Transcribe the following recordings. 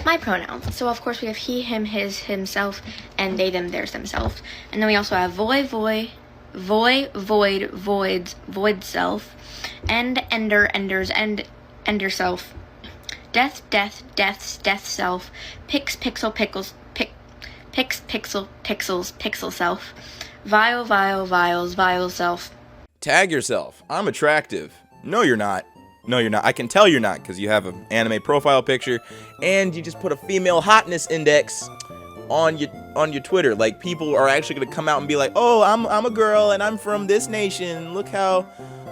my pronouns. So of course we have he, him, his, himself, and they, them, theirs, themself. And then we also have void, voids, void self, end, ender, enders, ender self, death, deaths, death self, pixel, pixel self, vials, vial self. Tag yourself. I'm attractive. No, you're not. No, you're not. I can tell you're not because you have an anime profile picture and you just put a female hotness index on your Twitter. Like, people are actually going to come out and be like, oh, I'm a girl and I'm from this nation. Look how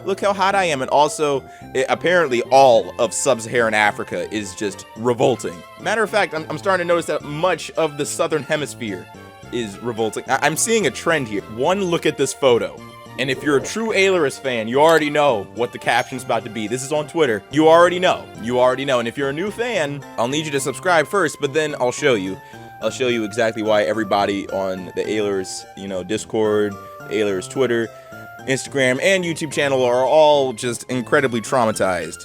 hot I am. And also, apparently all of sub-Saharan Africa is just revolting. Matter of fact, I'm starting to notice that much of the southern hemisphere is revolting. I'm seeing a trend here. One look at this photo. And if you're a true Ailurus fan, you already know what the caption's about to be. This is on Twitter. You already know. You already know. And if you're a new fan, I'll need you to subscribe first, but then I'll show you. I'll show you exactly why everybody on the Ailurus, Discord, Ailurus Twitter, Instagram, and YouTube channel are all just incredibly traumatized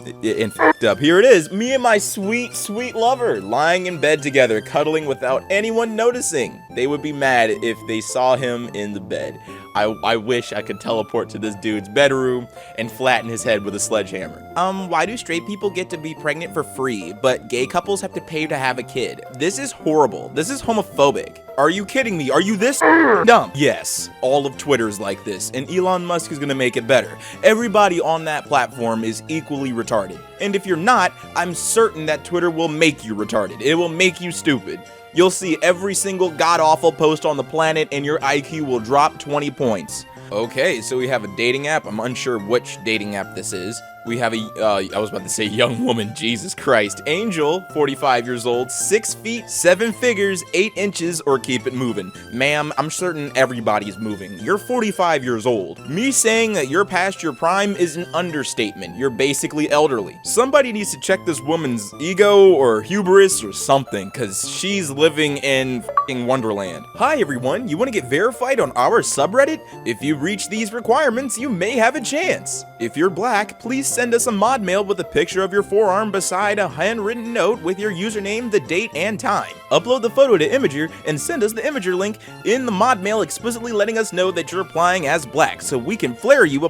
and f***ed up. Here it is. Me and my sweet, sweet lover lying in bed together, cuddling without anyone noticing. They would be mad if they saw him in the bed. I wish I could teleport to this dude's bedroom and flatten his head with a sledgehammer. Why do straight people get to be pregnant for free, but gay couples have to pay to have a kid? This is horrible. This is homophobic. Are you kidding me? Are you this dumb? Yes, all of Twitter's like this, and Elon Musk is gonna make it better. Everybody on that platform is equally retarded. And if you're not, I'm certain that Twitter will make you retarded. It will make you stupid. You'll see every single god-awful post on the planet and your IQ will drop 20 points. Okay, so we have a dating app. I'm unsure which dating app this is. We have I was about to say young woman, Jesus Christ. Angel, 45 years old, 6 feet, 7 figures, 8 inches, or keep it moving. Ma'am, I'm certain everybody's moving. You're 45 years old. Me saying that you're past your prime is an understatement. You're basically elderly. Somebody needs to check this woman's ego or hubris or something, cause she's living in f***ing Wonderland. Hi everyone, you wanna get verified on our subreddit? If you reach these requirements, you may have a chance. If you're black, please send us a mod mail with a picture of your forearm beside a handwritten note with your username, the date, and time. Upload the photo to Imager and send us the Imager link in the mod mail explicitly letting us know that you're applying as black so we can flare you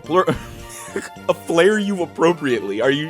flare you appropriately. Are you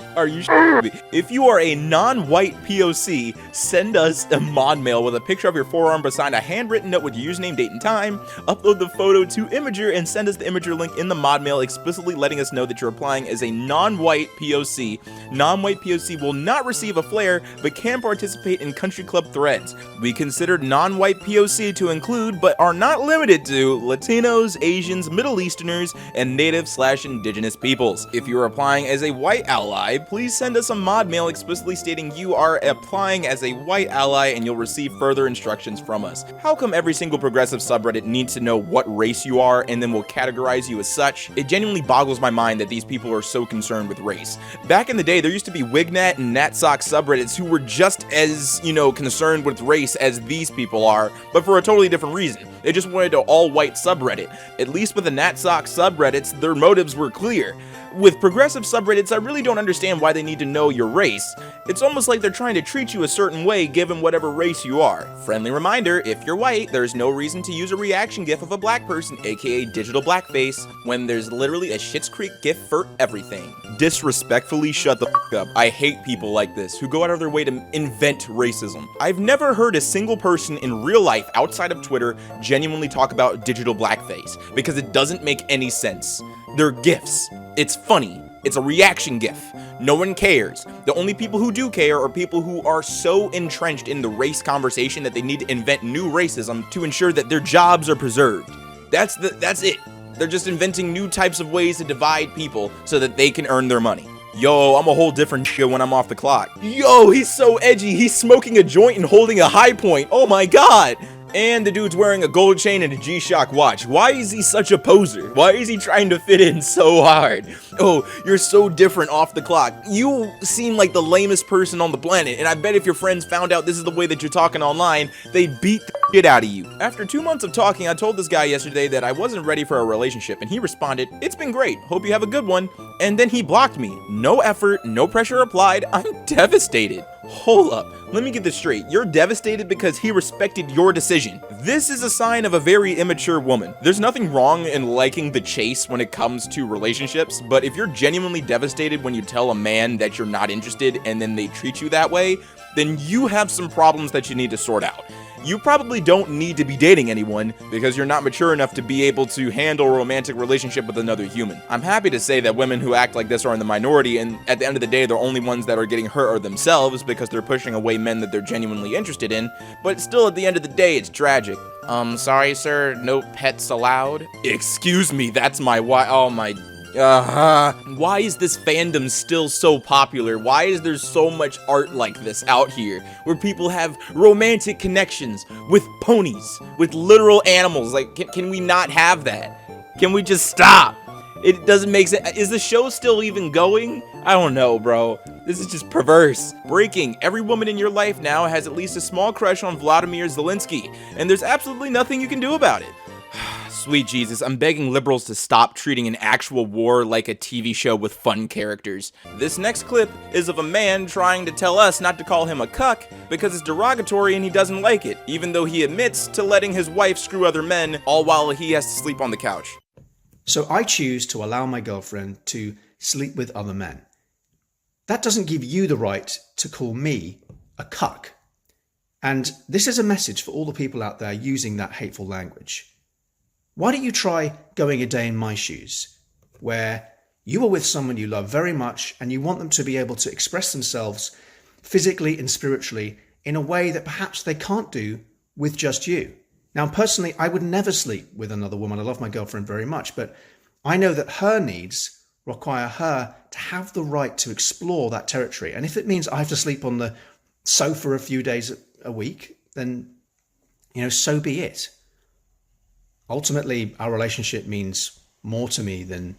me? If you are a non-white POC, send us a mod mail with a picture of your forearm beside a handwritten note with your username, date, and time. Upload the photo to Imager and send us the Imager link in the mod mail explicitly letting us know that you're applying as a non-white POC. Non-white POC will not receive a flare, but can participate in country club threads. We consider non-white POC to include, but are not limited to, Latinos, Asians, Middle Easterners, and Native/Indigenous peoples. If you are applying as a white ally, please send us a mod mail explicitly stating you are applying as a white ally and you'll receive further instructions from us. How come every single progressive subreddit needs to know what race you are and then will categorize you as such? It genuinely boggles my mind that these people are so concerned with race. Back in the day, there used to be Wignat and Natsock subreddits who were just as, concerned with race as these people are, but for a totally different reason. They just wanted an all-white subreddit. At least with the Natsock subreddits, their motives were clear. With progressive subreddits, I really don't understand why they need to know your race. It's almost like they're trying to treat you a certain way given whatever race you are. Friendly reminder, if you're white, there's no reason to use a reaction gif of a black person, aka digital blackface, when there's literally a Schitt's Creek gif for everything. Disrespectfully shut the f*** up. I hate people like this, who go out of their way to invent racism. I've never heard a single person in real life outside of Twitter genuinely talk about digital blackface, because it doesn't make any sense. They're GIFs. It's funny. It's a reaction GIF. No one cares. The only people who do care are people who are so entrenched in the race conversation that they need to invent new racism to ensure that their jobs are preserved. That's it. They're just inventing new types of ways to divide people so that they can earn their money. Yo, I'm a whole different shit when I'm off the clock. Yo, he's so edgy. He's smoking a joint and holding a high point. Oh my god. And the dude's wearing a gold chain and a G-Shock watch. Why is he such a poser? Why is he trying to fit in so hard? Oh, you're so different off the clock. You seem like the lamest person on the planet, and I bet if your friends found out this is the way that you're talking online, they'd beat the shit out of you. After 2 months of talking, I told this guy yesterday that I wasn't ready for a relationship, and he responded, "It's been great. Hope you have a good one." And then he blocked me. No effort, no pressure applied. I'm devastated. Hold up, let me get this straight. You're devastated because he respected your decision. This is a sign of a very immature woman. There's nothing wrong in liking the chase when it comes to relationships, but if you're genuinely devastated when you tell a man that you're not interested and then they treat you that way, then you have some problems that you need to sort out. You probably don't need to be dating anyone because you're not mature enough to be able to handle a romantic relationship with another human. I'm happy to say that women who act like this are in the minority, and at the end of the day, the only ones that are getting hurt are themselves because they're pushing away men that they're genuinely interested in, but still at the end of the day, it's tragic. Sorry sir, no pets allowed? Excuse me, that's my wife. Oh my... Why is this fandom still so popular? Why is there so much art like this out here where people have romantic connections with ponies, with literal animals? Like, can we not have that? Can we just stop? It doesn't make sense. Is the show still even going? I don't know, bro. This is just perverse. Breaking. Every woman in your life now has at least a small crush on Vladimir Zelensky, and there's absolutely nothing you can do about it. Sweet Jesus, I'm begging liberals to stop treating an actual war like a TV show with fun characters. This next clip is of a man trying to tell us not to call him a cuck because it's derogatory and he doesn't like it, even though he admits to letting his wife screw other men, all while he has to sleep on the couch. So I choose to allow my girlfriend to sleep with other men. That doesn't give you the right to call me a cuck. And this is a message for all the people out there using that hateful language. Why don't you try going a day in my shoes, where you are with someone you love very much and you want them to be able to express themselves physically and spiritually in a way that perhaps they can't do with just you. Now, personally, I would never sleep with another woman. I love my girlfriend very much, but I know that her needs require her to have the right to explore that territory. And if it means I have to sleep on the sofa a few days a week, then, so be it. Ultimately, our relationship means more to me than,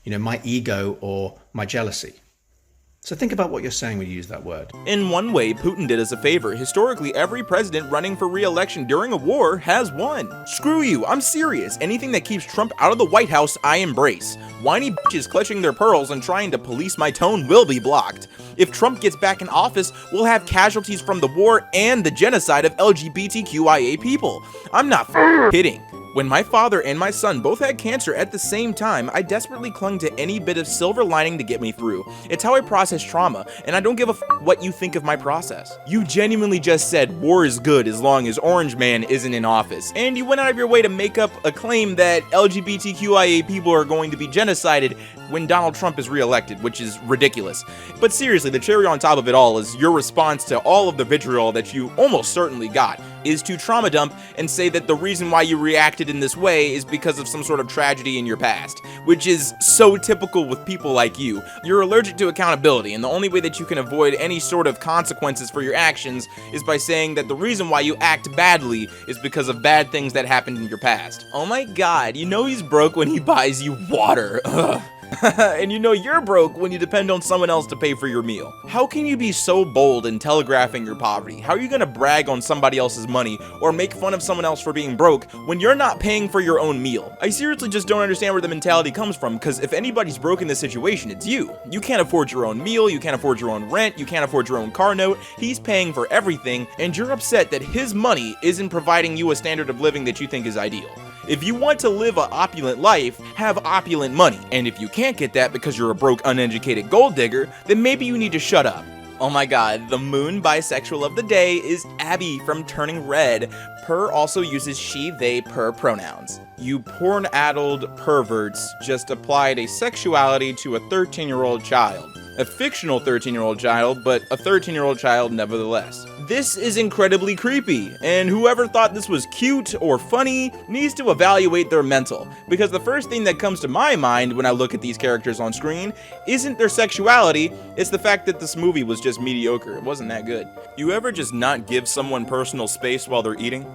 my ego or my jealousy. So think about what you're saying when you use that word. In one way, Putin did us a favor. Historically, every president running for re-election during a war has won. Screw you, I'm serious. Anything that keeps Trump out of the White House, I embrace. Whiny bitches clutching their pearls and trying to police my tone will be blocked. If Trump gets back in office, we'll have casualties from the war and the genocide of LGBTQIA people. I'm not kidding. When my father and my son both had cancer at the same time, I desperately clung to any bit of silver lining to get me through. It's how I process trauma, and I don't give a what you think of my process. You genuinely just said war is good as long as Orange Man isn't in office, and you went out of your way to make up a claim that LGBTQIA people are going to be genocided when Donald Trump is reelected, which is ridiculous. But seriously, the cherry on top of it all is your response to all of the vitriol that you almost certainly got, is to trauma dump and say that the reason why you reacted in this way is because of some sort of tragedy in your past, which is so typical with people like you. You're allergic to accountability, and the only way that you can avoid any sort of consequences for your actions is by saying that the reason why you act badly is because of bad things that happened in your past. Oh my god, he's broke when he buys you water. Ugh. And you're broke when you depend on someone else to pay for your meal. How can you be so bold in telegraphing your poverty? How are you gonna brag on somebody else's money or make fun of someone else for being broke when you're not paying for your own meal? I seriously just don't understand where the mentality comes from, because if anybody's broke in this situation, it's you. You can't afford your own meal, you can't afford your own rent, you can't afford your own car note, he's paying for everything, and you're upset that his money isn't providing you a standard of living that you think is ideal. If you want to live an opulent life, have opulent money. And if you can't get that because you're a broke, uneducated gold digger, then maybe you need to shut up. Oh my god, the moon bisexual of the day is Abby from Turning Red. Per also uses she, they, per pronouns. You porn-addled perverts just applied a sexuality to a 13-year-old child. A fictional 13-year-old child, but a 13-year-old child nevertheless. This is incredibly creepy, and whoever thought this was cute or funny needs to evaluate their mental, because the first thing that comes to my mind when I look at these characters on screen isn't their sexuality, it's the fact that this movie was just mediocre. It wasn't that good. You ever just not give someone personal space while they're eating?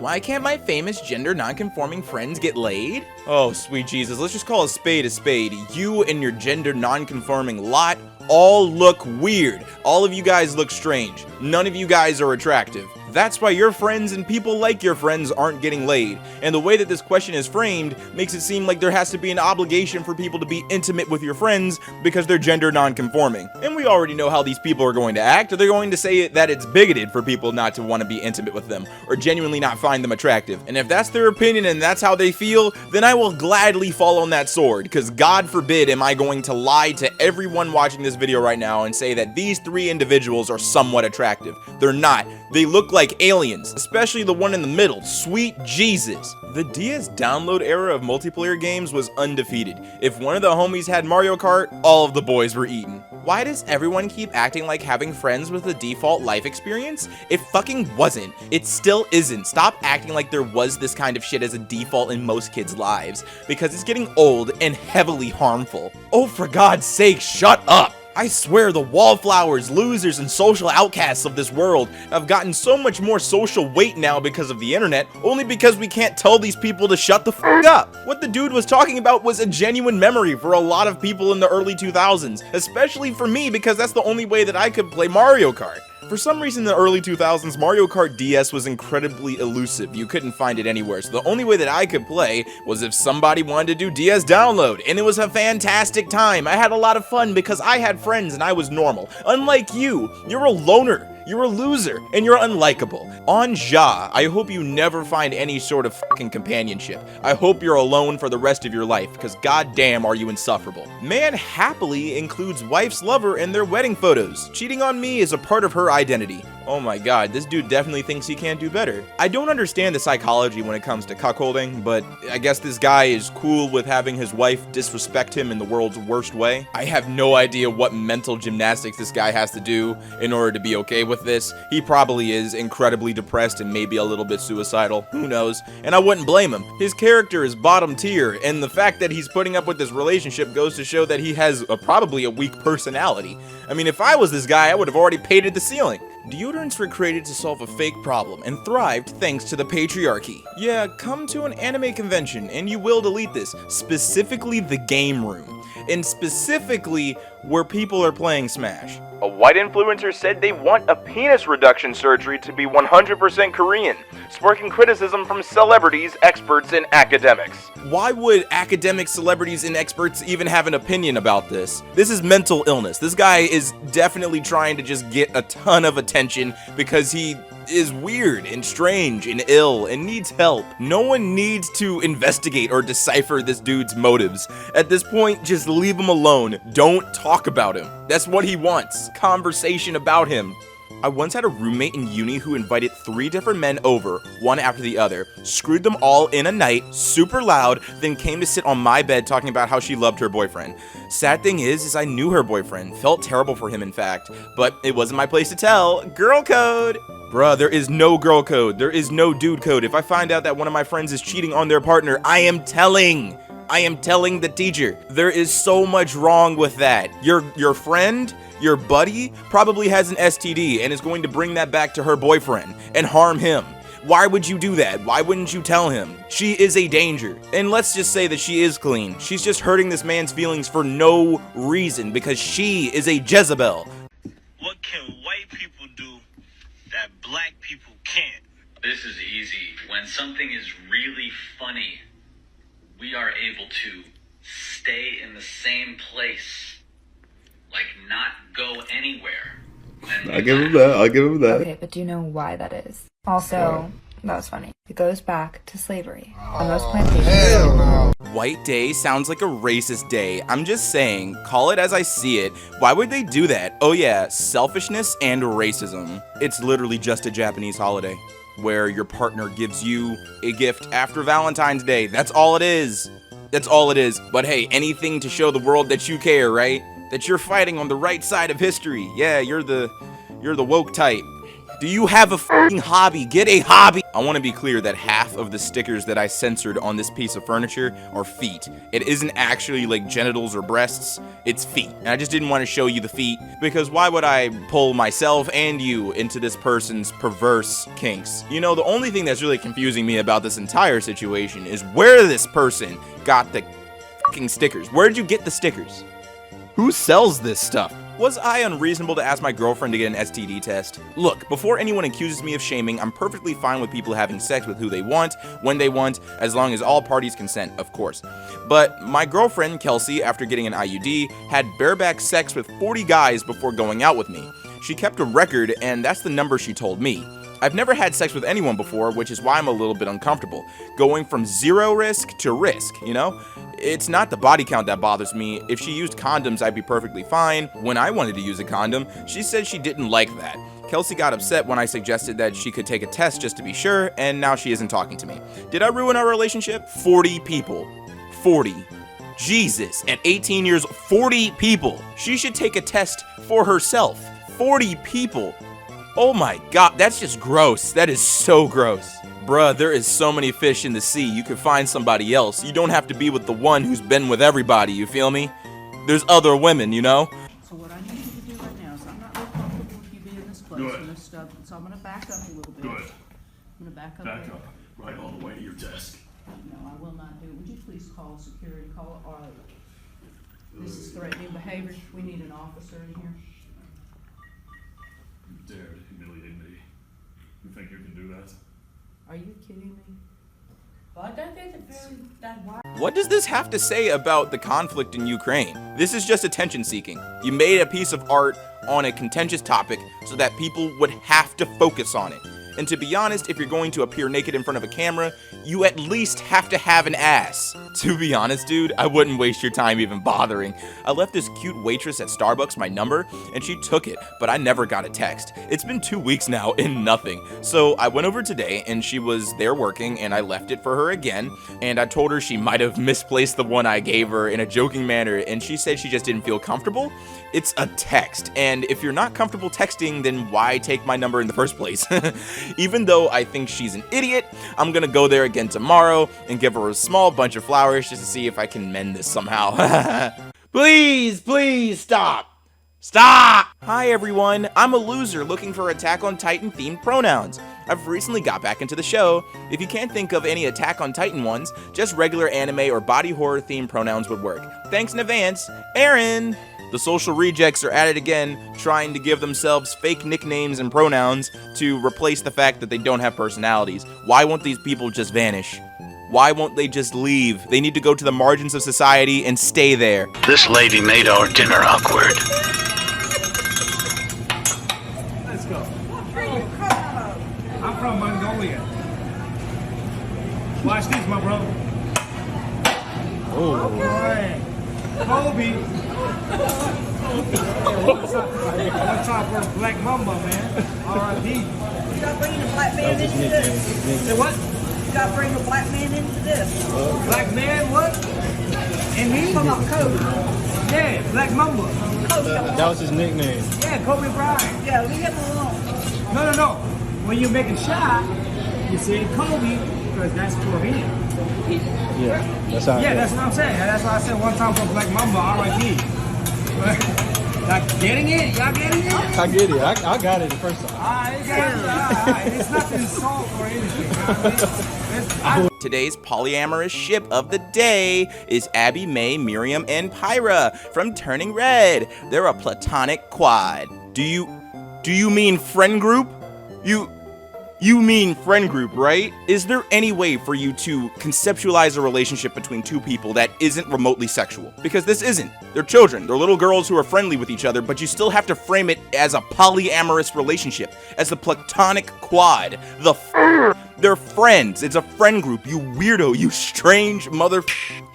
Why can't my famous gender non-conforming friends get laid? Oh, sweet Jesus, let's just call a spade a spade. You and your gender non-conforming lot all look weird. All of you guys look strange. None of you guys are attractive. That's why your friends and people like your friends aren't getting laid. And the way that this question is framed makes it seem like there has to be an obligation for people to be intimate with your friends because they're gender non-conforming. And we already know how these people are going to act. They're going to say that it's bigoted for people not to want to be intimate with them or genuinely not find them attractive. And if that's their opinion and that's how they feel, then I will gladly fall on that sword, because God forbid am I going to lie to everyone watching this video right now and say that these three individuals are somewhat attractive. They're not. They look like aliens, especially the one in the middle. Sweet Jesus. The DS download era of multiplayer games was undefeated. If one of the homies had Mario Kart, all of the boys were eaten. Why does everyone keep acting like having friends was the default life experience? It fucking wasn't. It still isn't. Stop acting like there was this kind of shit as a default in most kids' lives, because it's getting old and heavily harmful. Oh, for God's sake, shut up! I swear the wallflowers, losers, and social outcasts of this world have gotten so much more social weight now because of the internet, only because we can't tell these people to shut the fuck up. What the dude was talking about was a genuine memory for a lot of people in the early 2000s, especially for me, because that's the only way that I could play Mario Kart. For some reason in the early 2000s, Mario Kart DS was incredibly elusive. You couldn't find it anywhere, so the only way that I could play was if somebody wanted to do DS download, and it was a fantastic time. I had a lot of fun because I had friends and I was normal. Unlike you, you're a loner. You're a loser, and you're unlikable. On Ja, I hope you never find any sort of fucking companionship. I hope you're alone for the rest of your life, because goddamn are you insufferable. Man happily includes wife's lover in their wedding photos. Cheating on me is a part of her identity. Oh my god, this dude definitely thinks he can do better. I don't understand the psychology when it comes to cuckolding, but I guess this guy is cool with having his wife disrespect him in the world's worst way. I have no idea what mental gymnastics this guy has to do in order to be okay with this. He probably is incredibly depressed and maybe a little bit suicidal. Who knows? And I wouldn't blame him. His character is bottom tier, and the fact that he's putting up with this relationship goes to show that he has probably a weak personality. I mean, if I was this guy, I would have already painted the ceiling. Deodorants were created to solve a fake problem and thrived thanks to the patriarchy. Yeah, come to an anime convention and you will delete this, specifically the game room, and specifically where people are playing Smash. A white influencer said they want a penis reduction surgery to be 100% Korean, sparking criticism from celebrities, experts, and academics. Why would academics, celebrities, and experts even have an opinion about this? This is mental illness. This guy is definitely trying to just get a ton of attention because he is weird and strange and ill and needs help. No one needs to investigate or decipher this dude's motives. At this point, just leave him alone. Don't talk about him. That's what he wants. Conversation about him. I once had a roommate in uni who invited 3 different men over, one after the other, screwed them all in a night, super loud, then came to sit on my bed talking about how she loved her boyfriend. Sad thing is I knew her boyfriend, felt terrible for him in fact, but it wasn't my place to tell. Girl code! Bruh, there is no girl code, there is no dude code. If I find out that one of my friends is cheating on their partner, I am telling the teacher. There is so much wrong with that. Your friend, your buddy, probably has an STD and is going to bring that back to her boyfriend and harm him. Why would you do that? Why wouldn't you tell him? She is a danger. And let's just say that she is clean. She's just hurting this man's feelings for no reason because she is a Jezebel. What can white people do that black people can't? This is easy. When something is really funny, we are able to stay in the same place, like not go anywhere. I'll give him that. Okay, but do you know why that is? Also, that was funny. It goes back to slavery. On those plantations. White day sounds like a racist day. I'm just saying, call it as I see it. Why would they do that? Oh yeah, selfishness and racism. It's literally just a Japanese holiday where your partner gives you a gift after Valentine's Day. That's all it is. That's all it is. But hey, anything to show the world that you care, right? That you're fighting on the right side of history. Yeah, you're the woke type. Do you have a fucking hobby? Get a hobby. I want to be clear that half of the stickers that I censored on this piece of furniture are feet. It isn't actually like genitals or breasts, it's feet. And I just didn't want to show you the feet because why would I pull myself and you into this person's perverse kinks? You know, the only thing that's really confusing me about this entire situation is where this person got the fucking stickers. Where did you get the stickers? Who sells this stuff? Was I unreasonable to ask my girlfriend to get an STD test? Look, before anyone accuses me of shaming, I'm perfectly fine with people having sex with who they want, when they want, as long as all parties consent, of course. But my girlfriend, Kelsey, after getting an IUD, had bareback sex with 40 guys before going out with me. She kept a record, and that's the number she told me. I've never had sex with anyone before, which is why I'm a little bit uncomfortable. Going from zero risk to risk, you know? It's not the body count that bothers me. If she used condoms, I'd be perfectly fine. When I wanted to use a condom, she said she didn't like that. Kelsey got upset when I suggested that she could take a test just to be sure, and now she isn't talking to me. Did I ruin our relationship? 40 people. 40. Jesus, at 18 years, 40 people. She should take a test for herself. 40 people. Oh my god, that's just gross. That is so gross. Bruh, there is so many fish in the sea, you could find somebody else. You don't have to be with the one who's been with everybody, you feel me? There's other women, you know? So what I need you to do right now is I'm not real comfortable with you being in this place and this stuff, so I'm gonna back up a little bit. Good. I'm gonna back up. Back up. Right all the way to your desk. No, I will not do it. Would you please call security, call it, or this is threatening behavior. We need an officer in here. You dare to humiliate me. You think you can do that? Are you kidding me? Well, that isn't very that wide. What does this have to say about the conflict in Ukraine? This is just attention seeking. You made a piece of art on a contentious topic so that people would have to focus on it. And to be honest, if you're going to appear naked in front of a camera, you at least have to have an ass. To be honest, dude, I wouldn't waste your time even bothering. I left this cute waitress at Starbucks my number, and she took it, but I never got a text. It's been 2 weeks now and nothing. So I went over today, and she was there working, and I left it for her again, and I told her she might have misplaced the one I gave her in a joking manner, and she said she just didn't feel comfortable. It's a text, and if you're not comfortable texting, then why take my number in the first place? Even though I think she's an idiot, I'm gonna go there again tomorrow and give her a small bunch of flowers just to see if I can mend this somehow. Please, please stop. Stop! Hi everyone, I'm a loser looking for Attack on Titan themed pronouns. I've recently got back into the show. If you can't think of any Attack on Titan ones, just regular anime or body horror themed pronouns would work. Thanks in advance, Aaron! The social rejects are at it again, trying to give themselves fake nicknames and pronouns to replace the fact that they don't have personalities. Why won't these people just vanish? Why won't they just leave? They need to go to the margins of society and stay there. This lady made our dinner awkward. Let's go. I'm from Mongolia. Watch this, my brother. Oh. Boy. Kobe. One time for Black Mamba, man. R.I.P. You gotta bring the black man into this. Say what? You gotta bring the black man into this. Black man, what? And he? Come on, Kobe. Yeah, Black Mamba. That was his nickname. Yeah, Kobe Bryant. Yeah, leave him alone. No. When you make a shot, you say Kobe, because that's for him. Yeah, that's how. Yeah, that's what I'm saying. That's why I said one time for Black Mamba, R.I.P. Like, getting it? Y'all getting it? I get it. I got it the first time. Alright, it's not an insult or anything. You know what I mean? Today's polyamorous ship of the day is Abby, May, Miriam, and Pyra from Turning Red. They're a platonic quad. Do you mean friend group? You mean friend group, right? Is there any way for you to conceptualize a relationship between two people that isn't remotely sexual? Because this isn't. They're children. They're little girls who are friendly with each other, but you still have to frame it as a polyamorous relationship, as the platonic quad. They're friends. It's a friend group, you weirdo, you strange mother.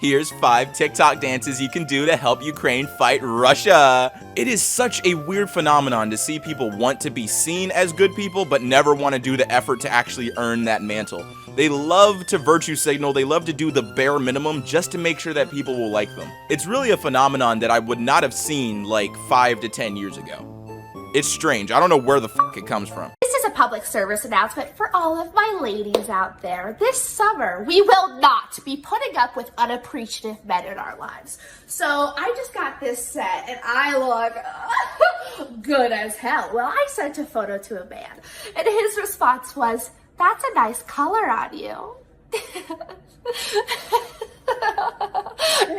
Here's 5 TikTok dances you can do to help Ukraine fight Russia. It is such a weird phenomenon to see people want to be seen as good people, but never want to do the effort to actually earn that mantle. They love to virtue signal, they love to do the bare minimum just to make sure that people will like them. It's really a phenomenon that I would not have seen like 5 to 10 years ago. It's strange, I don't know where the fuck it comes from. This is a public service announcement for all of my ladies out there. This summer, we will not be putting up with unappreciative men in our lives. So I just got this set and I look good as hell. Well, I sent a photo to a man and his response was, "That's a nice color on you."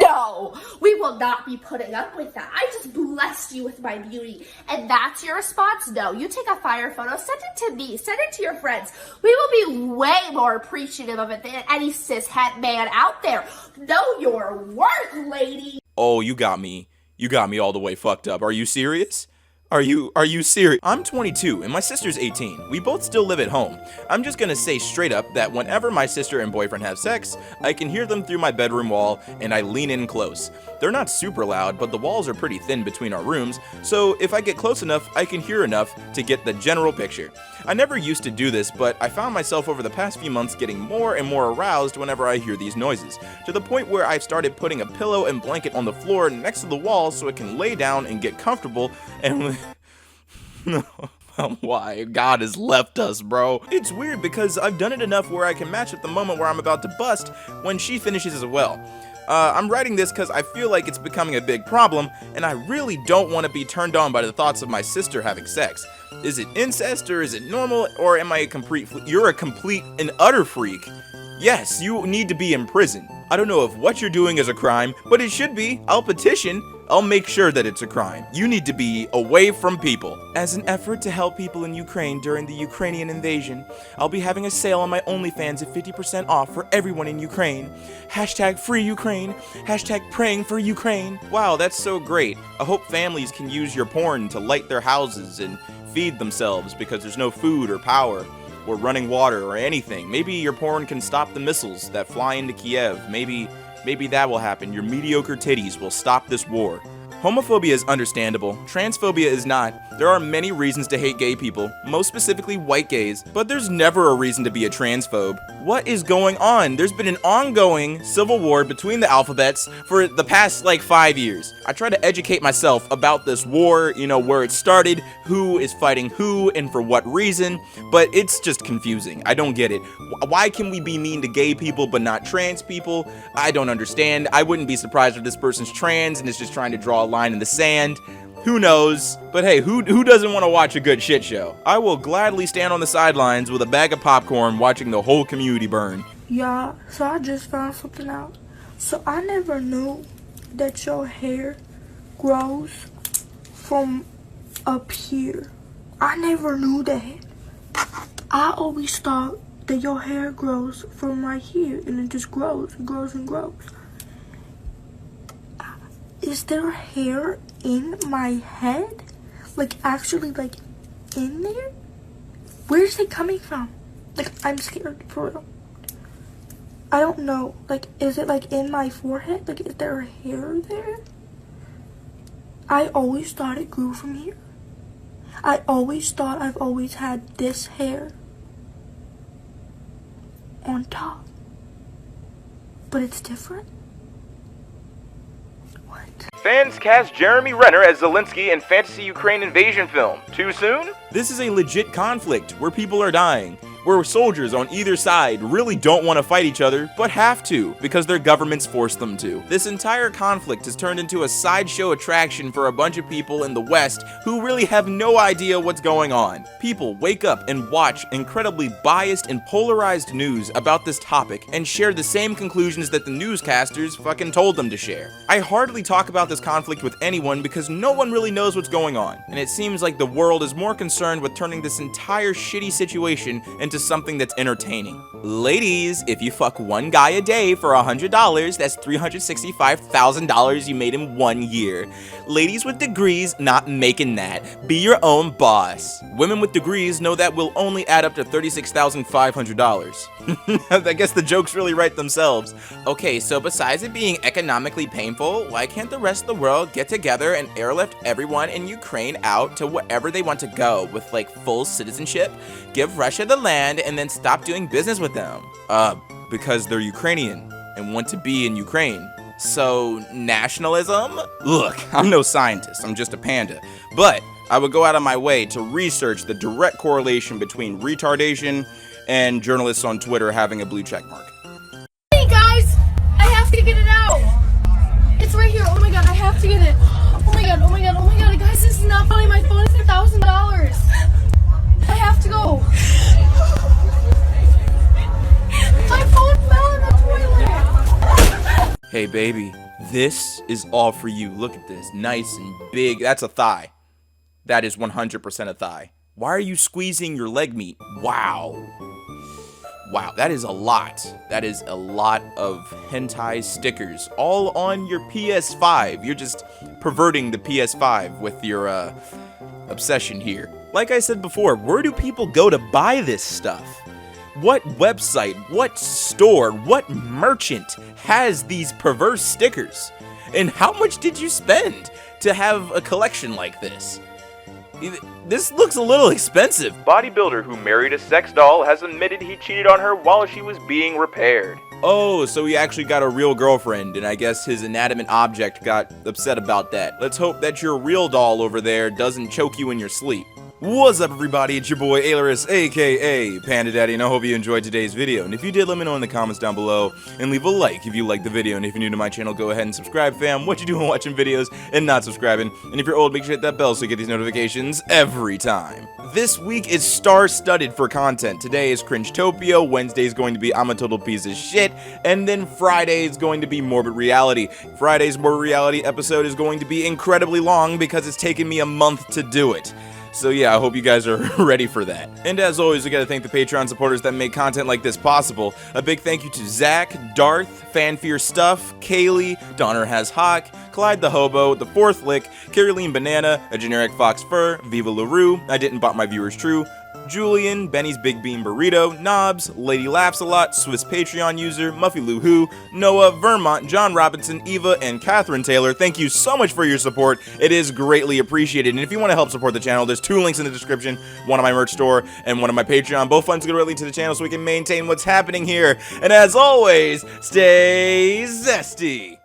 No, we will not be putting up with that. I just blessed you with my beauty. And that's your response? No, you take a fire photo, send it to me, send it to your friends. We will be way more appreciative of it than any cishet man out there. Know your worth, lady. Oh, you got me. You got me all the way fucked up. Are you serious? Are you serious? I'm 22 and my sister's 18. We both still live at home. I'm just gonna say straight up that whenever my sister and boyfriend have sex, I can hear them through my bedroom wall and I lean in close. They're not super loud, but the walls are pretty thin between our rooms, so if I get close enough, I can hear enough to get the general picture. I never used to do this, but I found myself over the past few months getting more and more aroused whenever I hear these noises, to the point where I've started putting a pillow and blanket on the floor next to the wall so it can lay down and get comfortable and why? God has left us, bro. It's weird because I've done it enough where I can match at the moment where I'm about to bust when she finishes as well. I'm writing this because I feel like it's becoming a big problem, and I really don't want to be turned on by the thoughts of my sister having sex. Is it incest, or is it normal, or am I a complete you're a complete and utter freak? Yes, you need to be in prison. I don't know if what you're doing is a crime, but it should be. I'll petition. I'll make sure that it's a crime. You need to be away from people. As an effort to help people in Ukraine during the Ukrainian invasion, I'll be having a sale on my OnlyFans at 50% off for everyone in Ukraine. Hashtag free Ukraine. Hashtag praying for Ukraine. Wow, that's so great. I hope families can use your porn to light their houses and feed themselves because there's no food or power or running water or anything. Maybe your porn can stop the missiles that fly into Kiev. Maybe that will happen. Your mediocre titties will stop this war. Homophobia is understandable. Transphobia is not. There are many reasons to hate gay people, most specifically white gays, but there's never a reason to be a transphobe. What is going on? There's been an ongoing civil war between the alphabets for the past 5 years. I try to educate myself about this war, where it started, who is fighting who, and for what reason, but it's just confusing. I don't get it. Why can we be mean to gay people but not trans people? I don't understand. I wouldn't be surprised if this person's trans and is just trying to draw a line in the sand. Who knows? But hey, who doesn't want to watch a good shit show? I will gladly stand on the sidelines with a bag of popcorn watching the whole community burn. Yeah, so I just found something out. So I never knew that your hair grows from up here. I never knew that. I always thought that your hair grows from right here and it just grows and grows and grows. Is there hair in my head? Actually, in there? Where's it coming from? I'm scared, for real. I don't know. Is it, in my forehead? Is there hair there? I always thought it grew from here. I always thought I've always had this hair on top. But it's different? Fans cast Jeremy Renner as Zelensky in fantasy Ukraine invasion film. Too soon? This is a legit conflict where people are dying, where soldiers on either side really don't want to fight each other, but have to because their governments force them to. This entire conflict has turned into a sideshow attraction for a bunch of people in the West who really have no idea what's going on. People wake up and watch incredibly biased and polarized news about this topic and share the same conclusions that the newscasters fucking told them to share. I hardly talk about this conflict with anyone because no one really knows what's going on, and it seems like the world is more concerned with turning this entire shitty situation into something that's entertaining. Ladies, if you fuck one guy a day for $100, that's $365,000 you made in 1 year. Ladies with degrees not making that. Be your own boss. Women with degrees know that will only add up to $36,500. I guess the jokes really write themselves. Okay, so besides it being economically painful, why can't the rest of the world get together and airlift everyone in Ukraine out to wherever they want to go with full citizenship? Give Russia the land and then stop doing business with them. Because they're Ukrainian and want to be in Ukraine. So, nationalism? Look, I'm no scientist, I'm just a panda. But I would go out of my way to research the direct correlation between retardation and journalists on Twitter having a blue check mark. Hey guys, I have to get it out. It's right here. Oh my god, I have to get it. Oh my god, oh my god, oh my god, guys, this is not funny. My phone is $1,000. I have to go. My phone fell in the toilet. Hey baby, this is all for you. Look at this, nice and big. That's a thigh. That is 100% a thigh. Why are you squeezing your leg meat? Wow. Wow, that is a lot. That is a lot of hentai stickers all on your PS5. You're just perverting the PS5 with your obsession here. Like I said before, where do people go to buy this stuff? What website, what store, what merchant has these perverse stickers? And how much did you spend to have a collection like this? This looks a little expensive. Bodybuilder who married a sex doll has admitted he cheated on her while she was being repaired. Oh, so he actually got a real girlfriend, and I guess his inanimate object got upset about that. Let's hope that your real doll over there doesn't choke you in your sleep. What's up, everybody? It's your boy Ailurus, aka Panda Daddy, and I hope you enjoyed today's video. And if you did, let me know in the comments down below, and leave a like if you liked the video. And if you're new to my channel, go ahead and subscribe, fam. What you doing watching videos and not subscribing? And if you're old, make sure to hit that bell so you get these notifications every time. This week is star-studded for content. Today is CringeTopia, Wednesday is going to be I'm a Total Piece of Shit, and then Friday is going to be Morbid Reality. Friday's Morbid Reality episode is going to be incredibly long because it's taken me a month to do it. So yeah, I hope you guys are ready for that. And as always, we gotta thank the Patreon supporters that make content like this possible. A big thank you to Zach, Darth, Fanfear Stuff, Kaylee, Donner Has Hawk, Clyde the Hobo, The Fourth Lick, Caroline Banana, A Generic Fox Fur, Viva LaRue, I Didn't Bot My Viewers True, Julian, Benny's Big Bean Burrito, Knobs, Lady Laughs a Lot, Swiss Patreon user, Muffy Lou Who, Noah, Vermont, John Robinson, Eva, and Catherine Taylor. Thank you so much for your support. It is greatly appreciated. And if you want to help support the channel, there's 2 links in the description, one on my merch store and one on my Patreon. Both funds go directly to the channel so we can maintain what's happening here. And as always, stay zesty.